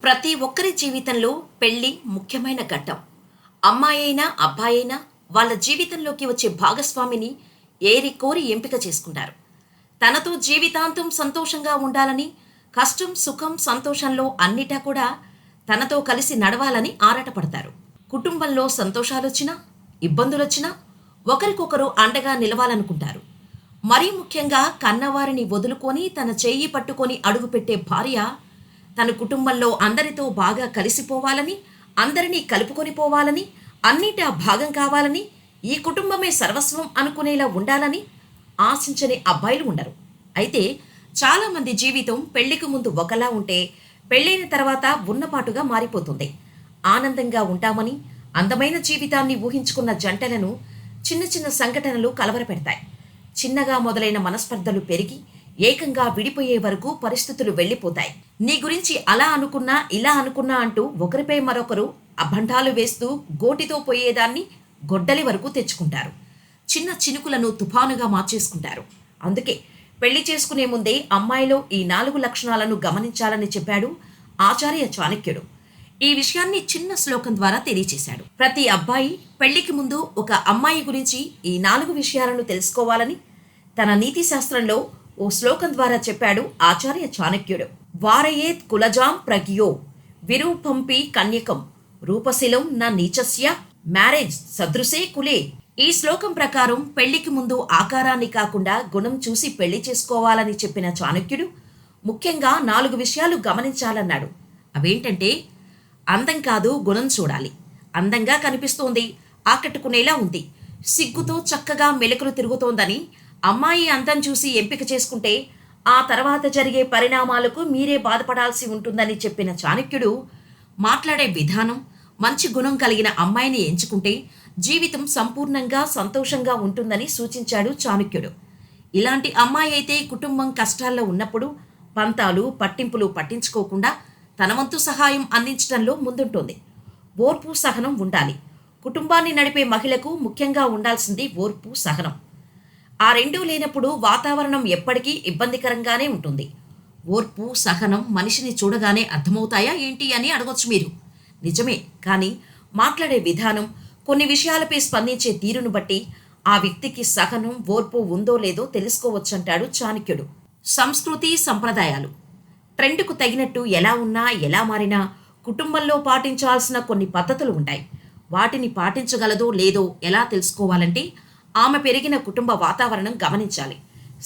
ప్రతి ఒక్కరి జీవితంలో పెళ్లి ముఖ్యమైన ఘట్టం. అమ్మాయైనా, అబ్బాయైనా వాళ్ళ జీవితంలోకి వచ్చే భాగస్వామిని ఏరి కోరి ఎంపిక చేసుకుంటారు. తనతో జీవితాంతం సంతోషంగా ఉండాలని, కష్టం, సుఖం, సంతోషంలో అన్నిటా కూడా తనతో కలిసి నడవాలని ఆరాటపడతారు. కుటుంబంలో సంతోషాలొచ్చినా, ఇబ్బందులొచ్చినా ఒకరికొకరు అండగా నిలవాలనుకుంటారు. మరీ ముఖ్యంగా కన్నవారిని వదులుకొని తన చెయ్యి పట్టుకొని అడుగుపెట్టే భార్య తన కుటుంబంలో అందరితో బాగా కలిసిపోవాలని, అందరినీ కలుపుకొని పోవాలని, అన్నిటా భాగం కావాలని, ఈ కుటుంబమే సర్వస్వం అనుకునేలా ఉండాలని ఆశించని అబ్బాయిలు ఉండరు. అయితే చాలామంది జీవితం పెళ్లికి ముందు ఒకలా ఉంటే పెళ్ళైన తర్వాత ఉన్నపాటుగా మారిపోతుంది. ఆనందంగా ఉంటామని అందమైన జీవితాన్ని ఊహించుకున్న జంటలను చిన్న చిన్న సంఘటనలు కలవరపెడతాయి. చిన్నగా మొదలైన మనస్పర్ధలు పెరిగి ఏకంగా విడిపోయే వరకు పరిస్థితులు వెళ్ళిపోతాయి. నీ గురించి అలా అనుకున్నా, ఇలా అనుకున్నా అంటూ ఒకరిపై మరొకరు అభండాలు వేస్తూ గోటితో పోయేదాన్ని గొడ్డలి వరకు తెచ్చుకుంటారు. చిన్న చినుకులను తుఫానుగా మార్చేసుకుంటారు. అందుకే పెళ్లి చేసుకునే ముందే అమ్మాయిలో ఈ 4 లక్షణాలను గమనించాలని చెప్పాడు ఆచార్య చాణక్యుడు. ఈ విషయాన్ని చిన్న శ్లోకం ద్వారా తెలియచేశాడు. ప్రతి అబ్బాయి పెళ్లికి ముందు ఒక అమ్మాయి గురించి ఈ 4 విషయాలను తెలుసుకోవాలని తన నీతి శాస్త్రంలో ఓ శ్లోకం ద్వారా చెప్పాడు ఆచార్య చాణక్యుడు. వారయేత్ కులజాం ప్రజ్ఞో విరూపంపి కన్యకం రూపశిలం న నీచస్య మ్యారేజ్ సదృశే కులే. ఈ శ్లోకం ప్రకారం పెళ్లికి ముందు ఆకారాన్ని కాకుండా గుణం చూసి పెళ్లి చేసుకోవాలని చెప్పిన చాణక్యుడు ముఖ్యంగా 4 విషయాలు గమనించాలన్నాడు. అవేంటంటే, అందం కాదు గుణం చూడాలి. అందంగా కనిపిస్తోంది, ఆకట్టుకునేలా ఉంది, సిగ్గుతో చక్కగా మెలకులు తిరుగుతోందని అమ్మాయి అందం చూసి ఎంపిక చేసుకుంటే ఆ తర్వాత జరిగే పరిణామాలకు మీరే బాధపడాల్సి ఉంటుందని చెప్పిన చాణక్యుడు మాట్లాడే విధానం, మంచి గుణం కలిగిన అమ్మాయిని ఎంచుకుంటే జీవితం సంపూర్ణంగా సంతోషంగా ఉంటుందని సూచించాడు చాణక్యుడు. ఇలాంటి అమ్మాయి అయితే కుటుంబం కష్టాల్లో ఉన్నప్పుడు పంతాలు, పట్టింపులు పట్టించుకోకుండా తన వంతు సహాయం అందించడంలో ముందుంటుంది. ఓర్పు, సహనం ఉండాలి. కుటుంబాన్ని నడిపే మహిళకు ముఖ్యంగా ఉండాల్సింది ఓర్పు, సహనం. ఆ రెండూ లేనప్పుడు వాతావరణం ఎప్పటికీ ఇబ్బందికరంగానే ఉంటుంది. ఓర్పు, సహనం మనిషిని చూడగానే అర్థమవుతాయా ఏంటి అని అడగొచ్చు మీరు. నిజమే, కానీ మాట్లాడే విధానం, కొన్ని విషయాలపై స్పందించే తీరును బట్టి ఆ వ్యక్తికి సహనం, ఓర్పు ఉందో లేదో తెలుసుకోవచ్చంటాడు చాణక్యుడు. సంస్కృతి, సంప్రదాయాలు ట్రెండ్కు తగినట్టు ఎలా ఉన్నా, ఎలా మారినా కుటుంబంలో పాటించాల్సిన కొన్ని పద్ధతులు ఉంటాయి. వాటిని పాటించగలదో లేదో ఎలా తెలుసుకోవాలంటే ఆమె పెరిగిన కుటుంబ వాతావరణం గమనించాలి.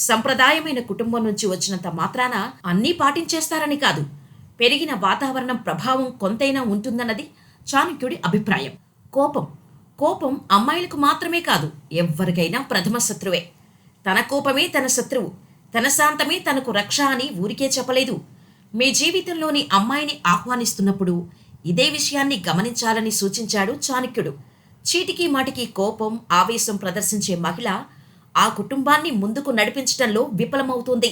సంప్రదాయమైన కుటుంబం నుంచి వచ్చినంత మాత్రాన అన్నీ పాటించేస్తారని కాదు, పెరిగిన వాతావరణం ప్రభావం కొంతైనా ఉంటుందన్నది చాణక్యుడి అభిప్రాయం. కోపం అమ్మాయిలకు మాత్రమే కాదు, ఎవ్వరికైనా ప్రథమ శత్రువే. తన కోపమే తన శత్రువు, తన శాంతమే తనకు రక్ష అని ఊరికే చెప్పలేదు. మీ జీవితంలోని అమ్మాయిని ఆహ్వానిస్తున్నప్పుడు ఇదే విషయాన్ని గమనించాలని సూచించాడు చాణక్యుడు. చీటికి మాటికి కోపం, ఆవేశం ప్రదర్శించే మహిళ ఆ కుటుంబాన్ని ముందుకు నడిపించడంలో విఫలమవుతుంది.